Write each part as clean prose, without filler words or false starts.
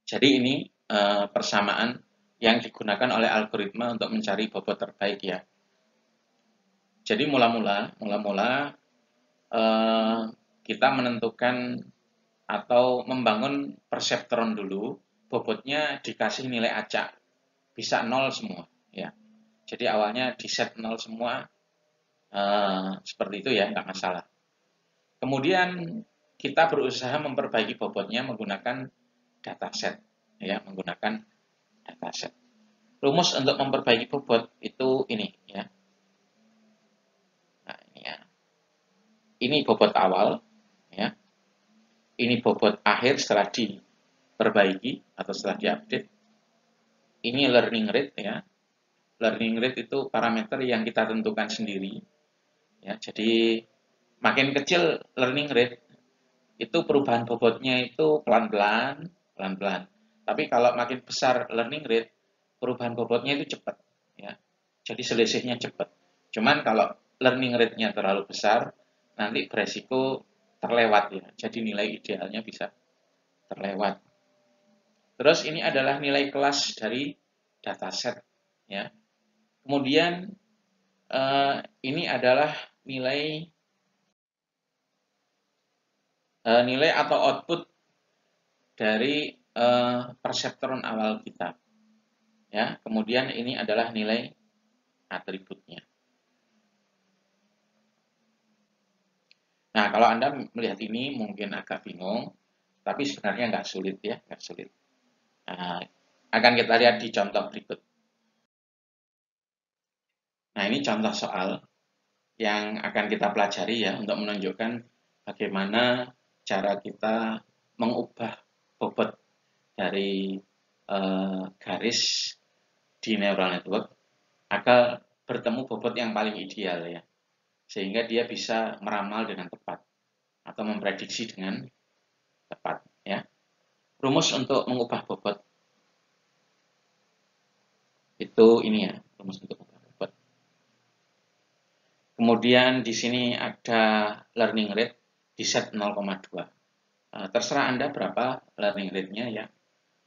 Jadi ini persamaan yang digunakan oleh algoritma untuk mencari bobot terbaik ya. Jadi mula-mula kita menentukan atau membangun perseptron dulu, bobotnya dikasih nilai acak, bisa 0 semua ya. Jadi awalnya di set 0 semua, seperti itu ya, nggak masalah. Kemudian kita berusaha memperbaiki bobotnya menggunakan dataset ya, menggunakan dataset. Rumus untuk memperbaiki bobot itu ini ya. Nah, ini ya. Ini bobot awal ya. Ini bobot akhir setelah diperbaiki atau setelah diupdate. Ini learning rate ya. Learning rate itu parameter yang kita tentukan sendiri ya. Jadi makin kecil learning rate itu perubahan bobotnya itu pelan-pelan. Tapi kalau makin besar learning rate, perubahan bobotnya itu cepat ya. Jadi selisihnya cepat. Cuman kalau learning rate-nya terlalu besar, nanti beresiko terlewat ya. Jadi nilai idealnya bisa terlewat. Terus ini adalah nilai kelas dari dataset ya. Kemudian ini adalah nilai atau output dari perseptron awal kita. Ya, kemudian ini adalah nilai atributnya. Nah, kalau Anda melihat ini mungkin agak bingung, tapi sebenarnya nggak sulit ya, nggak sulit. Nah, akan kita lihat di contoh berikut. Nah, ini contoh soal yang akan kita pelajari ya, untuk menunjukkan bagaimana cara kita mengubah bobot dari garis di neural network agar bertemu bobot yang paling ideal ya, sehingga dia bisa meramal dengan tepat atau memprediksi dengan tepat ya. Rumus untuk mengubah bobot itu ini ya, rumus untuk mengubah bobot. Kemudian di sini ada learning rate di set 0,2. Terserah Anda berapa learning rate-nya ya.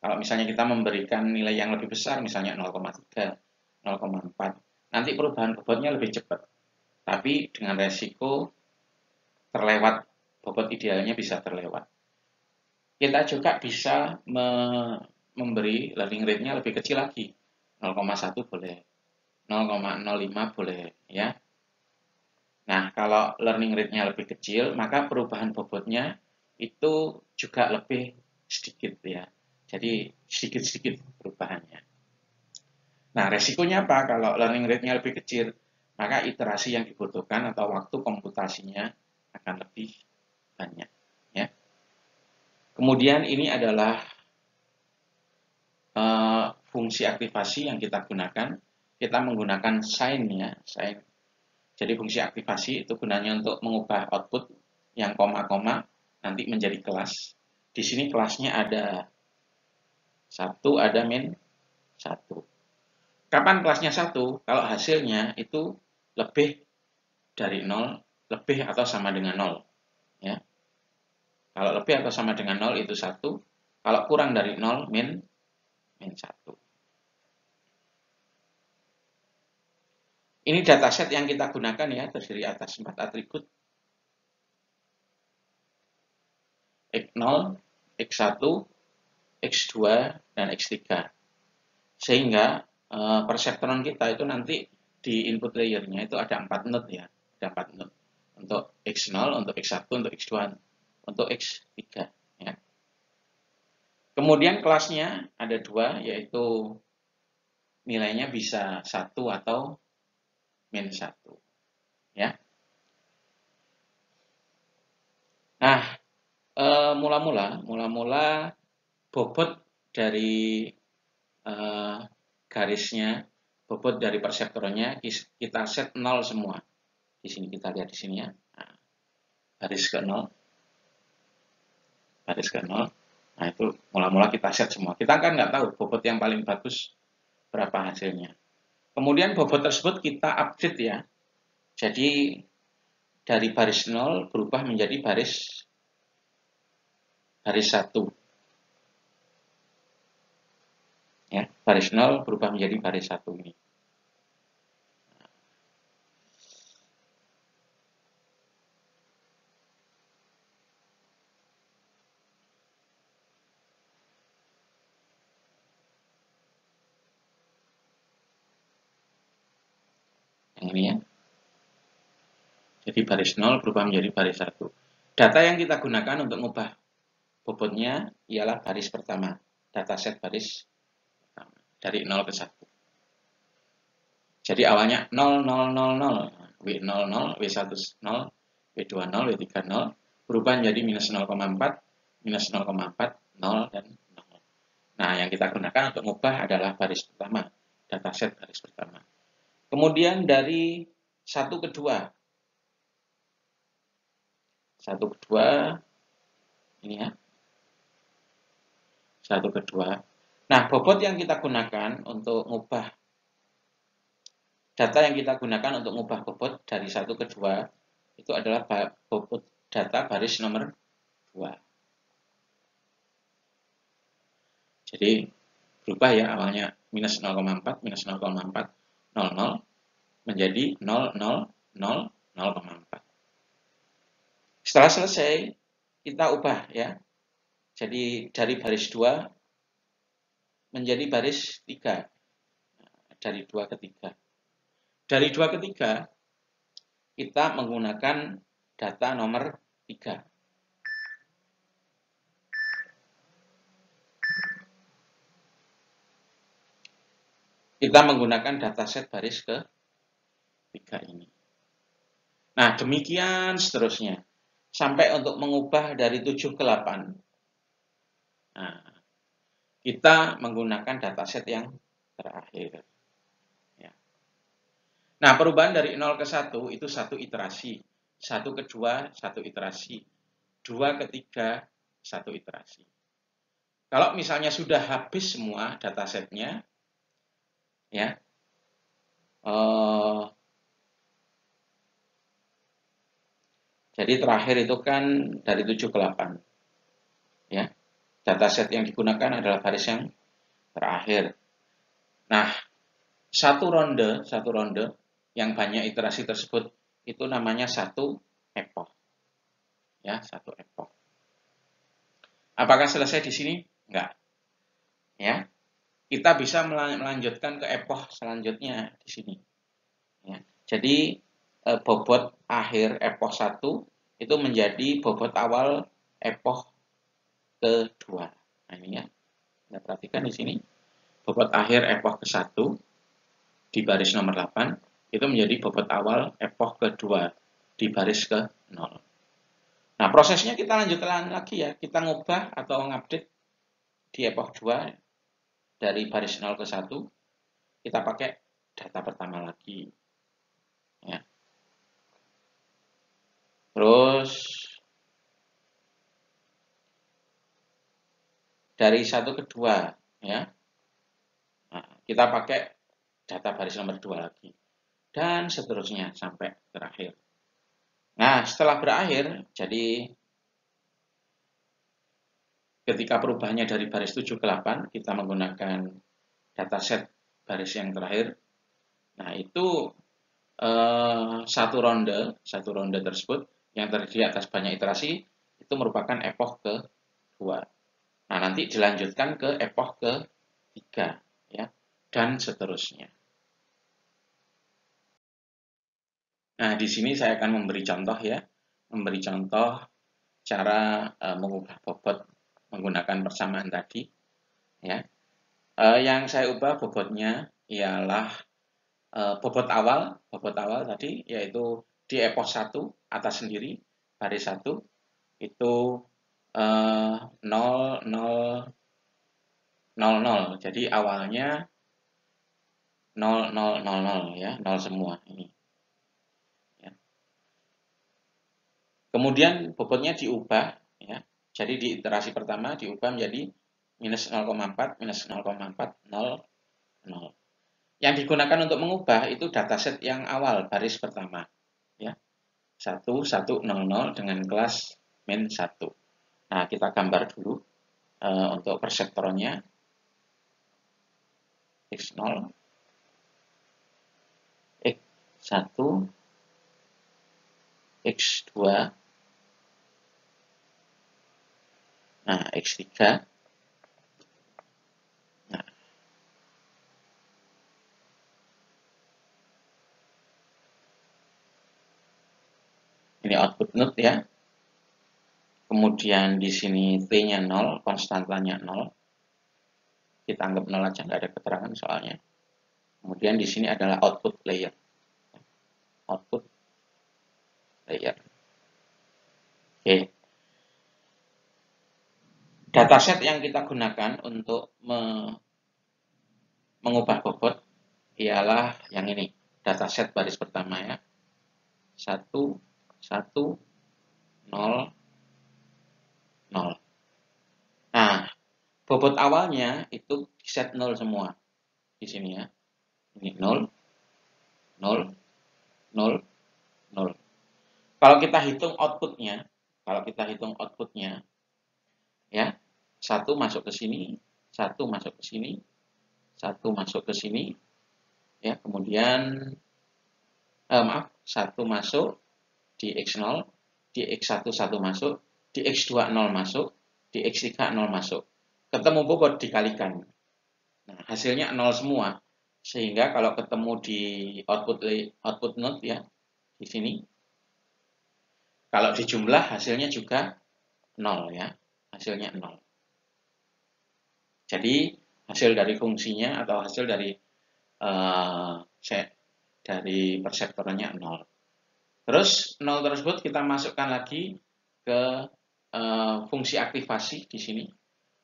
Kalau misalnya kita memberikan nilai yang lebih besar, misalnya 0,3, 0,4, nanti perubahan bobotnya lebih cepat. Tapi dengan resiko terlewat, bobot idealnya bisa terlewat. Kita juga bisa memberi learning rate-nya lebih kecil lagi. 0,1 boleh, 0,05 boleh ya. Nah, kalau learning rate-nya lebih kecil, maka perubahan bobotnya itu juga lebih sedikit ya. Jadi sedikit-sedikit perubahannya. Nah, resikonya apa? Kalau learning rate-nya lebih kecil, maka iterasi yang dibutuhkan atau waktu komputasinya akan lebih banyak. Ya. Kemudian ini adalah fungsi aktivasi yang kita gunakan. Kita menggunakan sign ya, sign. Jadi fungsi aktivasi itu gunanya untuk mengubah output yang koma-koma nanti menjadi kelas. Di sini kelasnya ada 1, ada min 1. Kapan kelasnya 1? Kalau hasilnya itu lebih dari 0, lebih atau sama dengan 0. Ya. Kalau lebih atau sama dengan 0 itu 1. Kalau kurang dari 0, min 1. Ini dataset yang kita gunakan ya, terdiri atas 4 atribut. X0, X1, X2, dan X3. Sehingga perseptron kita itu nanti di input layernya itu ada 4 node ya. Ada 4 node. Untuk X0, untuk X1, untuk X2, untuk X3. Ya. Kemudian kelasnya ada 2, yaitu nilainya bisa 1 atau min 1. Ya. Nah, mula-mula bobot dari garisnya, bobot dari perseptronnya kita set 0 semua. Di sini kita lihat di sini ya. Nah, garis ke 0. Garis ke 0. Nah, itu mula-mula kita set semua. Kita kan nggak tahu bobot yang paling bagus berapa hasilnya. Kemudian bobot tersebut kita update ya. Jadi dari baris 0 berubah menjadi baris 1. Ya, baris 0 berubah menjadi baris 1 ini. Yang ini ya. Jadi baris 0 berubah menjadi baris 1. Data yang kita gunakan untuk mengubah bobotnya ialah baris pertama. Dataset baris pertama. Dari 0 ke 1. Jadi awalnya 0, 0, 0, 0. W0, 0, W1, 0, W2, 0, W3, 0. Berubah menjadi minus 0,4, minus 0,4, 0, dan 0. Nah, yang kita gunakan untuk mengubah adalah baris pertama. Dataset baris pertama. Kemudian dari 1 ke 2. 1 ke 2. Ini ya. 1 ke 2. Nah, bobot yang kita gunakan untuk mengubah data yang kita gunakan untuk mengubah bobot dari 1 ke 2 itu adalah bobot data baris nomor 2. Jadi berubah ya, awalnya minus 0,4, minus 0,4, 00 menjadi 0,0, 0,4. Setelah selesai, kita ubah ya. Jadi dari baris 2 menjadi baris 3. Dari 2 ke 3. Dari 2 ke 3, kita menggunakan data nomor 3. Kita menggunakan dataset baris ke 3 ini. Nah, demikian seterusnya. Sampai untuk mengubah dari 7 ke 8. Nah, kita menggunakan dataset yang terakhir. Ya. Nah, perubahan dari 0 ke 1 itu 1 iterasi. 1 ke 2, 1 iterasi. 2 ke 3, 1 iterasi. Kalau misalnya sudah habis semua datasetnya, ya, jadi terakhir itu kan dari 7 ke 8. Ya, dataset yang digunakan adalah baris yang terakhir. Nah, satu ronde yang banyak iterasi tersebut itu namanya satu epoch. Ya, satu epoch. Apakah selesai di sini? Enggak. Ya. Kita bisa melanjutkan ke epoch selanjutnya di sini. Ya. Jadi bobot akhir epoch 1 itu menjadi bobot awal epoch kedua. Nah, ini ya. Kita perhatikan di sini. Bobot akhir epoch ke-1 di baris nomor 8 itu menjadi bobot awal epoch kedua di baris ke-0. Nah, prosesnya kita lanjutkan lagi ya. Kita ngubah atau ngupdate di epoch 2 dari baris 0 ke 1. Kita pakai data pertama lagi. Ya. Terus dari 1 ke 2 ya. Nah, kita pakai data baris nomor 2 lagi. Dan seterusnya sampai terakhir. Nah, setelah berakhir, jadi ketika perubahannya dari baris 7 ke 8, kita menggunakan dataset baris yang terakhir. Nah, itu satu ronde tersebut yang terdiri atas banyak iterasi, itu merupakan epoch ke-2. Nah, nanti dilanjutkan ke epoch ke-3, ya, dan seterusnya. Nah, di sini saya akan memberi contoh ya, memberi contoh cara mengubah bobot menggunakan persamaan tadi. Ya, yang saya ubah bobotnya ialah bobot awal tadi yaitu di epoch 1 atas sendiri baris 1 itu 0, 0, 0, 0. Jadi awalnya 0, 0, 0, 0 ya, 0 semua ini. Ya. Kemudian bobotnya diubah ya. Jadi di iterasi pertama diubah menjadi minus 0,4, minus 0,4, 0, 0. Yang digunakan untuk mengubah itu dataset yang awal baris pertama ya. 1, 1, 0, 0 dengan kelas min 1. Nah, kita gambar dulu untuk perseptronnya. X0, X1, X2, nah X3, nah, ini output node ya. Kemudian di sini T-nya 0, konstantanya 0. Kita anggap 0 aja, nggak ada keterangan soalnya. Kemudian di sini adalah output layer. Output layer. Oke. Dataset yang kita gunakan untuk mengubah bobot ialah yang ini. Dataset baris pertama ya. 1, 1, 0, 0. Nah, bobot awalnya itu set 0 semua di sini ya. Ini 0, 0, 0, 0. Kalau kita hitung outputnya, ya, 1 masuk ke sini, 1 masuk ke sini, 1 masuk ke sini, ya, kemudian 1 masuk di X0, di X1 1 masuk, di X2 0 masuk, di X3 0 masuk. Ketemu bobot dikalikan. Nah, hasilnya 0 semua. Sehingga kalau ketemu di output node ya, di sini, kalau dijumlah hasilnya juga 0 ya, hasilnya 0. Jadi hasil dari fungsinya atau hasil dari perseptorannya 0. Terus 0 tersebut kita masukkan lagi ke fungsi aktivasi di sini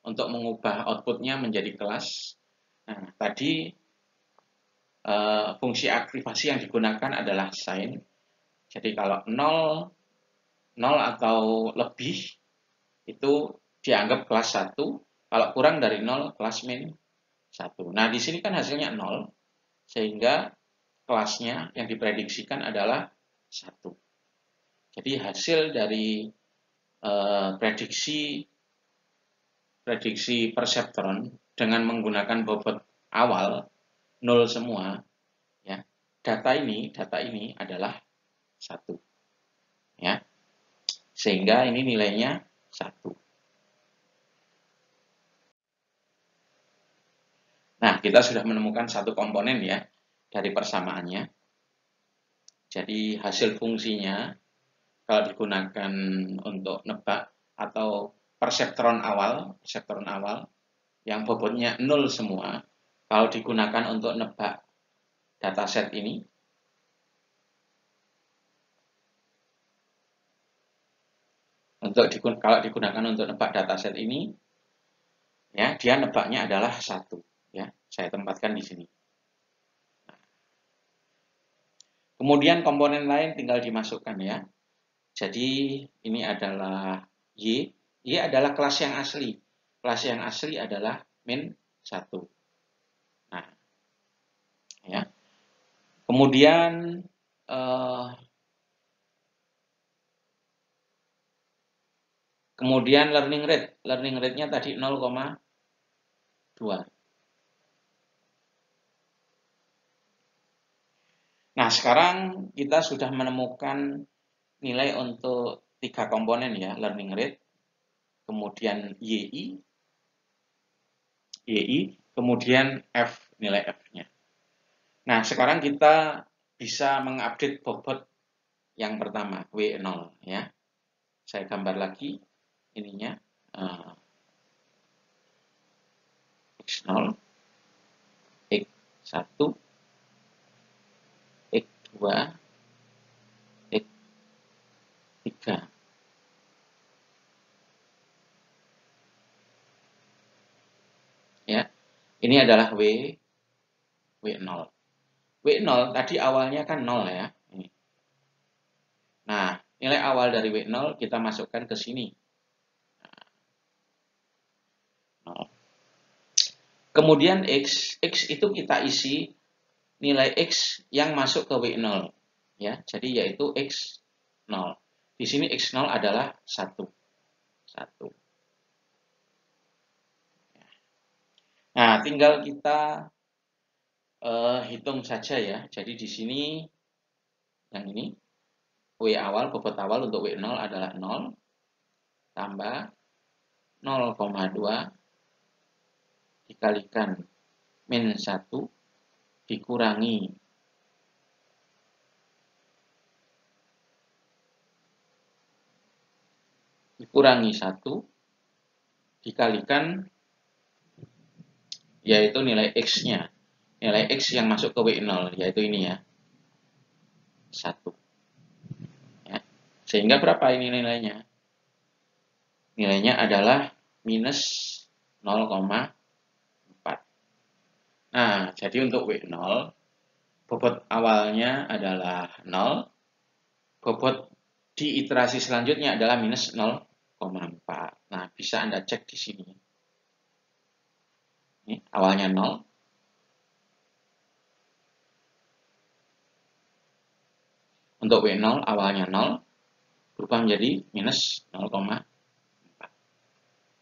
untuk mengubah outputnya menjadi kelas. Nah, tadi fungsi aktivasi yang digunakan adalah sign. Jadi kalau 0 atau lebih itu dianggap kelas 1, kalau kurang dari 0 kelas min 1. Nah, di sini kan hasilnya 0, sehingga kelasnya yang diprediksikan adalah 1. Jadi hasil dari prediksi perseptron dengan menggunakan bobot awal 0 semua, ya. Data ini adalah 1. Ya. Sehingga ini nilainya 1. Nah, kita sudah menemukan satu komponen ya dari persamaannya. Jadi hasil fungsinya kalau digunakan untuk nebak atau perseptron awal yang bobotnya 0 semua, kalau digunakan untuk nebak dataset ini, kalau digunakan untuk nebak dataset ini, ya dia nebaknya adalah 1. Ya, saya tempatkan di sini. Kemudian komponen lain tinggal dimasukkan ya. Jadi ini adalah Y. Y adalah kelas yang asli. Kelas yang asli adalah min 1. Nah, ya. Kemudian learning rate. Learning rate-nya tadi 0,2. Nah, sekarang kita sudah menemukan nilai untuk 3 komponen ya, learning rate, kemudian YI, kemudian F, nilai F-nya. Nah, sekarang kita bisa mengupdate bobot yang pertama, W0 ya. Saya gambar lagi ininya. X0, X1, X2, X3. Ya. Ini adalah W0. W0 tadi awalnya kan 0 ya. Ini. Nah, nilai awal dari W0 kita masukkan ke sini. 0. Kemudian X itu kita isi nilai X yang masuk ke W0. Ya, jadi yaitu X0. Di sini X0 adalah 1. Nah, tinggal kita hitung saja ya. Jadi di sini yang ini W awal, bobot awal untuk W0 adalah 0 tambah 0,2 dikalikan min 1 dikurangi dikurangi 1 dikalikan yaitu nilai X-nya. Nilai X yang masuk ke W0 yaitu ini ya. 1. Ya. Sehingga berapa ini nilainya? Nilainya adalah minus 0,4. Nah, jadi untuk W0 bobot awalnya adalah 0, bobot di iterasi selanjutnya adalah minus 0,4. Nah, bisa Anda cek di sini. Ini awalnya 0. Untuk W0 awalnya 0, berubah menjadi minus 0,4.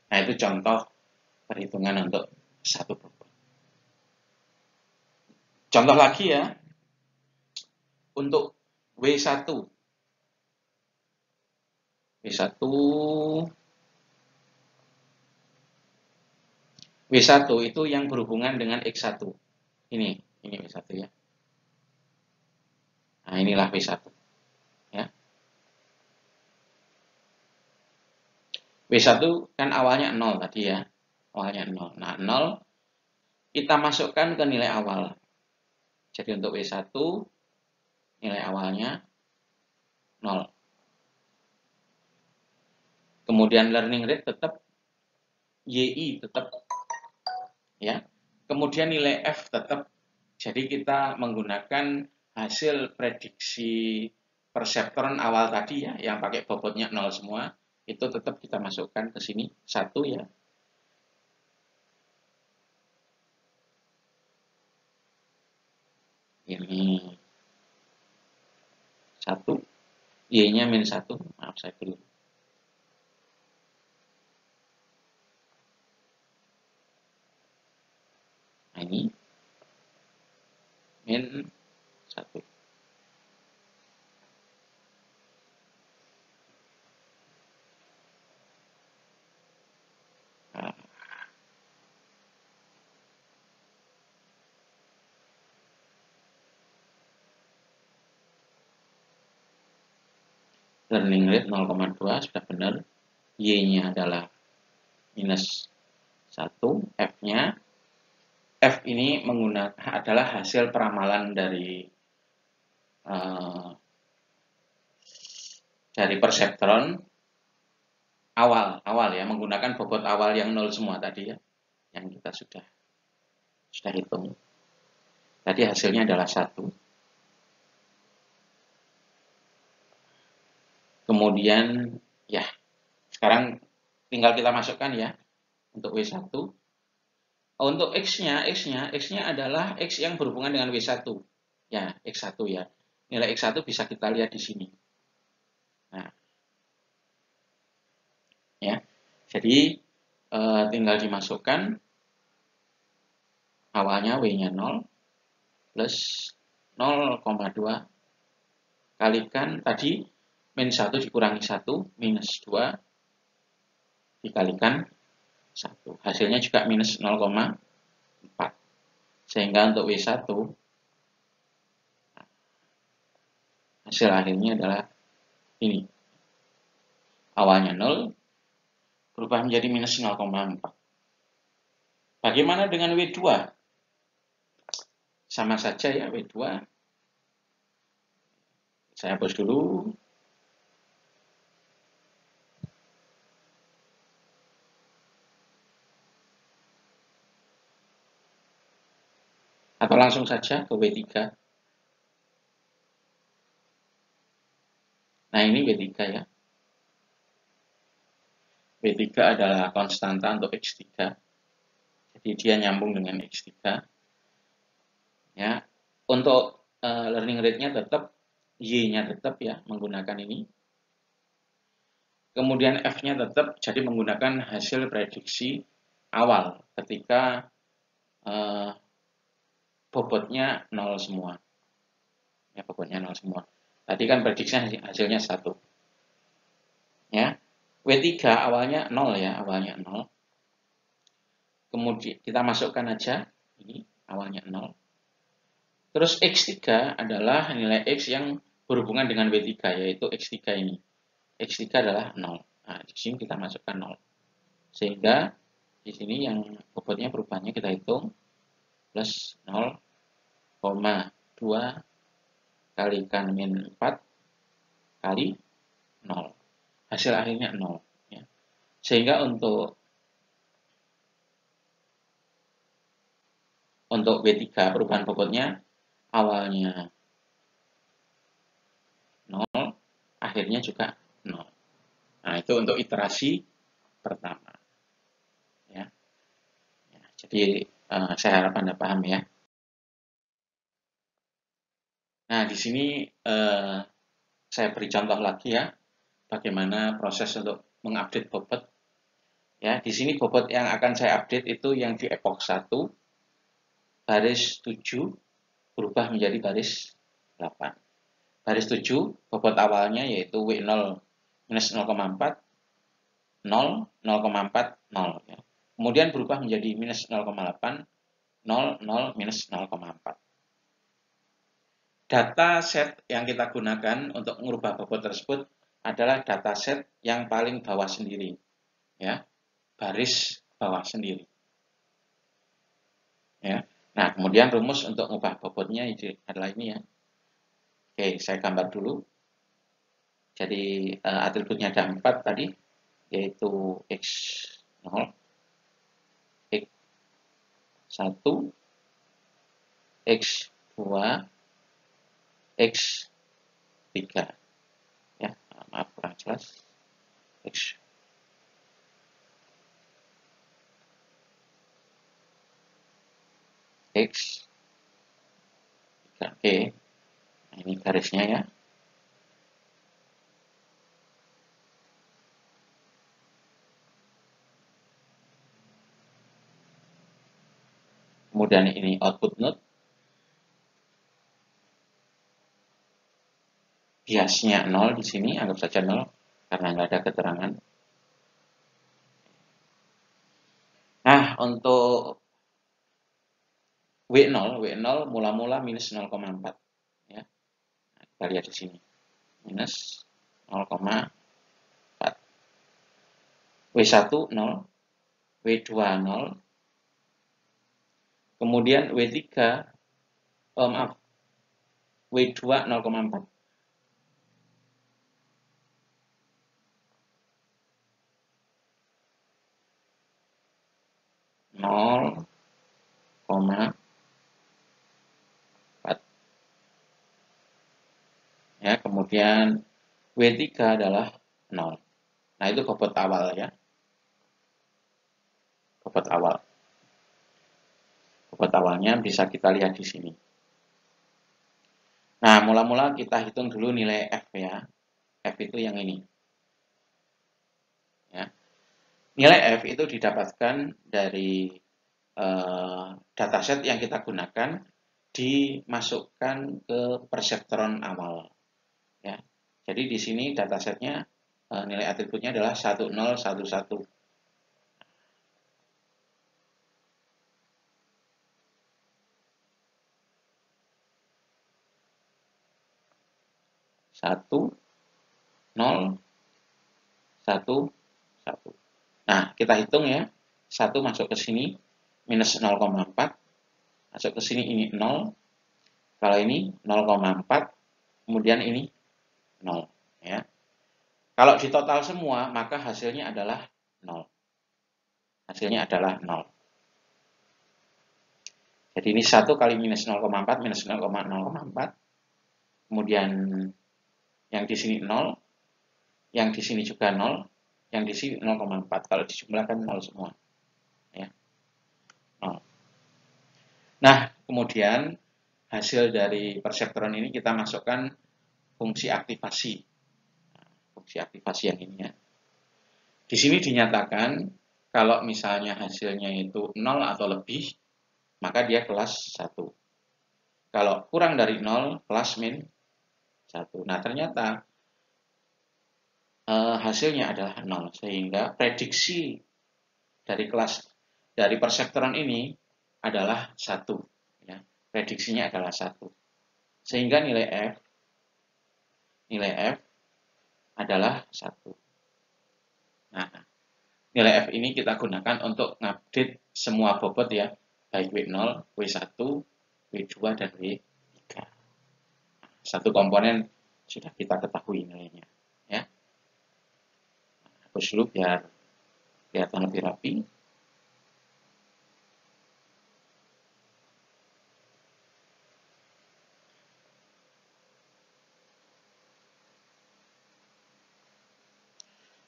Nah, itu contoh perhitungan untuk satu bobot. Contoh lagi ya, untuk W1. W1 itu yang berhubungan dengan X1. Ini W1 ya. Nah, inilah W1. Ya. W1 kan awalnya 0 tadi ya. Awalnya 0. Nah, 0 kita masukkan ke nilai awal. Jadi untuk W1 nilai awalnya 0. Kemudian learning rate tetap YI tetap ya. Kemudian nilai F tetap. Jadi kita menggunakan hasil prediksi perseptron awal tadi ya, yang pakai bobotnya 0 semua, itu tetap kita masukkan ke sini 1 ya. Ini 1, Y-nya min 1, maaf saya keliru. Nah, ini min 1. Nah, learning rate 0,2 sudah benar. Y-nya adalah minus 1, F-nya. F ini adalah hasil peramalan dari perseptron awal ya, menggunakan bobot awal yang 0 semua tadi ya, yang kita sudah hitung. Tadi hasilnya adalah 1. Kemudian ya, sekarang tinggal kita masukkan ya untuk W1. Untuk X-nya adalah X yang berhubungan dengan W1. Ya, X1 ya. Nilai X1 bisa kita lihat di sini. Nah, ya. Jadi tinggal dimasukkan awalnya W-nya 0 plus 0,2 kalikan tadi min 1 dikurangi 1 minus 2 dikalikan 1. Hasilnya juga minus 0,4. Sehingga untuk W1 hasil akhirnya adalah ini. Awalnya 0 berubah menjadi minus 0,4. Bagaimana dengan W2? Sama saja ya W2. Saya hapus dulu. Atau langsung saja ke W3. Nah, ini W3 ya. W3 adalah konstanta untuk X3. Jadi dia nyambung dengan X3. Ya. Untuk learning rate-nya tetap, Y-nya tetap ya, menggunakan ini. Kemudian F-nya tetap, jadi menggunakan hasil prediksi awal ketika bobotnya 0 semua. Ya, bobotnya 0 semua. Tadi kan prediksinya hasilnya 1. Ya. W3 awalnya 0 ya, awalnya 0. Kemudian kita masukkan aja, ini awalnya 0. Terus X3 adalah nilai X yang berhubungan dengan W3, yaitu X3 ini. X3 adalah 0. Nah, di sini kita masukkan 0. Sehingga di sini yang bobotnya perubahannya kita hitung plus 0,2 kalikan min 4 kali 0. Hasil akhirnya 0. Ya. Sehingga untuk W3 perubahan bobotnya awalnya 0, akhirnya juga 0. Nah, itu untuk iterasi pertama. Ya. Jadi saya harap Anda paham ya. Nah, di sini saya beri contoh lagi ya, bagaimana proses untuk mengupdate bobot. Ya, di sini bobot yang akan saya update itu yang di epoch 1, baris 7, berubah menjadi baris 8. Baris 7, bobot awalnya yaitu W0 minus 0,4, 0, 0,4, 0. Ya. Kemudian berubah menjadi minus 0,8, 0, 0, minus 0,4. Data set yang kita gunakan untuk mengubah bobot tersebut adalah data set yang paling bawah sendiri. Ya, baris bawah sendiri. Ya. Nah, kemudian rumus untuk mengubah bobotnya adalah ini ya. Oke, saya gambar dulu. Jadi atributnya ada 4 tadi, yaitu X0, X1, X2, X3. Ya, maaf kurang jelas. X Oke. Nah, ini garisnya ya. Kemudian ini output node. Biasnya 0 di sini, anggap saja 0 karena nggak ada keterangan. Nah, untuk W0 mula-mula minus 0,4. Ya. Nah, kita lihat di sini. Minus 0,4. W1 0, W2 0. Kemudian W3 maaf. W2 0,4. 0,4. Ya, kemudian W3 adalah 0. Nah, itu bobot awal ya. Bobot awal. Bobot awalnya bisa kita lihat di sini. Nah, mula-mula kita hitung dulu nilai F ya. F itu yang ini. Ya. Nilai F itu didapatkan dari dataset yang kita gunakan dimasukkan ke perseptron awal. Ya. Jadi di sini datasetnya nilai atributnya adalah 1011. 1, 0, 1, 1. Nah, kita hitung ya. 1 masuk ke sini, minus 0,4. Masuk ke sini ini 0. Kalau ini 0,4, kemudian ini 0. Ya. Kalau di total semua, maka hasilnya adalah 0. Hasilnya adalah 0. Jadi ini 1 kali minus 0,4, minus 0,04. Kemudian yang di sini 0, yang di sini juga 0, yang di sini 0,4. Kalau dijumlahkan 0 semua. Ya. 0. Nah, kemudian hasil dari perseptron ini kita masukkan fungsi aktivasi. Fungsi aktivasi yang ini ya. Di sini dinyatakan kalau misalnya hasilnya itu 0 atau lebih, maka dia kelas 1. Kalau kurang dari 0, plus min 1. Nah, ternyata hasilnya adalah 0. Sehingga prediksi dari dari persektoran ini adalah 1. Ya. Prediksinya adalah 1. Sehingga nilai F adalah 1. Nah, nilai F ini kita gunakan untuk ngupdate semua bobot ya, baik W0, W1, W2, dan W3. Satu komponen sudah kita ketahui nilainya. Ya. Hapus dulu biar kelihatan lebih rapi.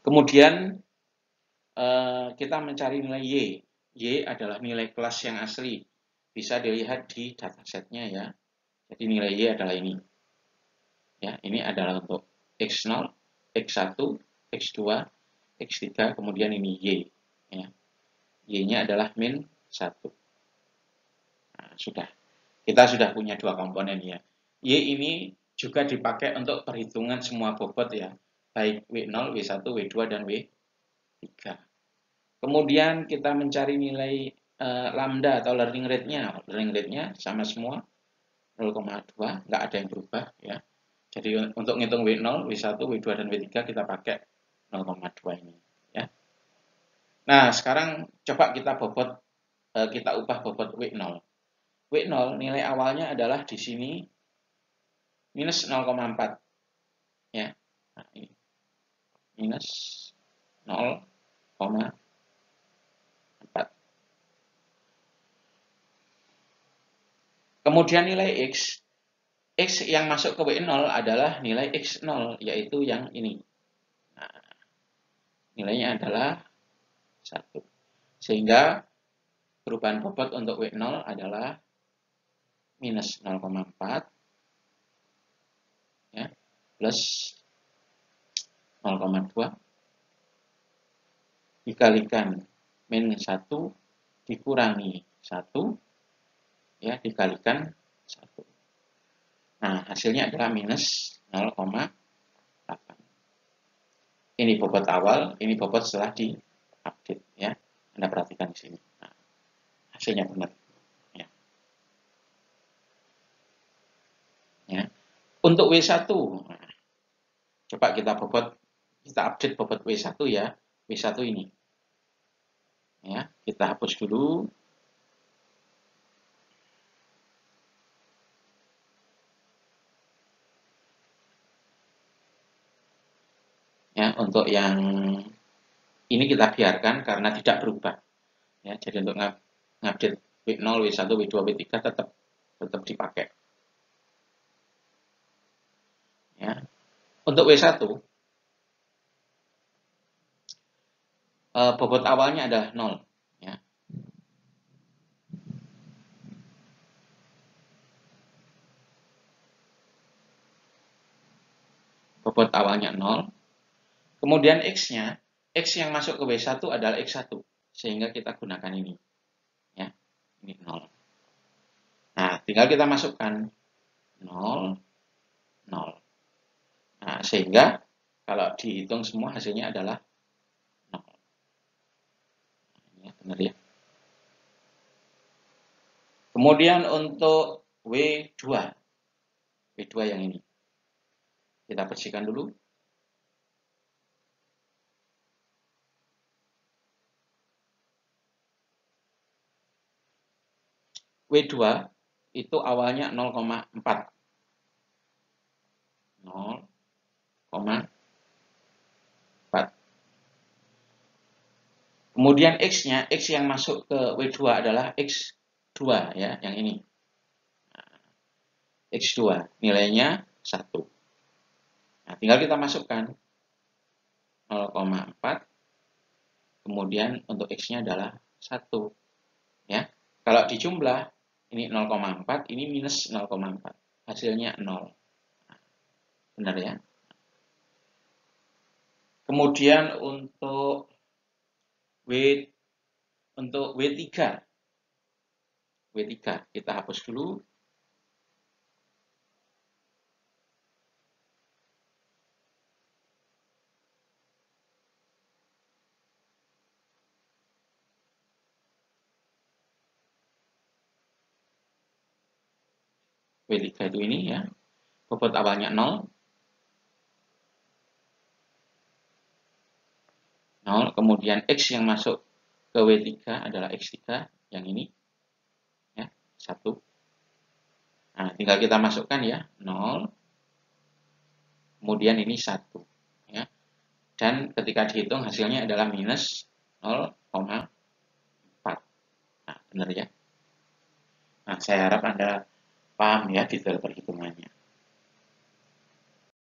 Kemudian kita mencari nilai Y. Y adalah nilai kelas yang asli. Bisa dilihat di datasetnya ya. Jadi nilai Y adalah ini. Ya, ini adalah untuk X0, X1, X2, X3, kemudian ini Y. Ya. Y-nya adalah min 1. Nah, sudah. Kita sudah punya dua komponen ya. Y ini juga dipakai untuk perhitungan semua bobot ya. Baik W0, W1, W2, dan W3. Kemudian kita mencari nilai lambda atau learning rate-nya. Learning rate-nya sama semua 0,2, nggak ada yang berubah ya. Jadi untuk ngitung W0, W1, W2, dan W3 kita pakai 0,2 ini ya. Nah, sekarang coba kita ubah bobot W0. W0 nilai awalnya adalah di sini minus 0,4 ya. Nah, ini minus 0,4. Kemudian nilai X yang masuk ke W0 adalah nilai X0, yaitu yang ini. Nah, nilainya adalah 1. Sehingga perubahan bobot untuk W0 adalah minus 0,4 ya, plus 0,2 dikalikan min 1 dikurangi 1 ya, dikalikan 1. Nah, hasilnya adalah minus 0,8. Ini bobot awal, ini bobot setelah diupdate ya. Anda perhatikan di sini. Nah, hasilnya benar. Ya. Ya. Untuk W1, nah, coba kita update bobot W1 ya. W1 ini. Ya, kita hapus dulu. Ya, untuk yang ini kita biarkan karena tidak berubah. Ya, jadi untuk ngupdate W0, W1, W2, W3 tetap dipakai. Ya. Untuk W1 bobot awalnya adalah 0 ya. Bobot awalnya 0. Kemudian X-nya, X yang masuk ke W1 adalah X1. Sehingga kita gunakan ini. Ya, ini 0. Nah, tinggal kita masukkan 0, 0. Nah, sehingga kalau dihitung semua hasilnya adalah 0. Ya, benar ya. Kemudian untuk W2. W2 yang ini. Kita bersihkan dulu. W2 itu awalnya 0,4. 0,4. Kemudian X-nya, X yang masuk ke W2 adalah X2 ya, yang ini. X2, nilainya 1. Nah, tinggal kita masukkan 0,4. Kemudian untuk X-nya adalah 1. Ya. Kalau dijumlah, ini 0,4, ini minus 0,4. Hasilnya 0. Benar ya? Kemudian untuk W3 kita hapus dulu. W3 itu ini ya, bobot awalnya 0, 0, kemudian X yang masuk ke W3 adalah X3, yang ini, ya, 1. Nah, tinggal kita masukkan ya, 0, kemudian ini 1. Ya. Dan ketika dihitung hasilnya adalah minus 0,4. Nah, benar ya. Nah, saya harap Anda paham ya detail perhitungannya.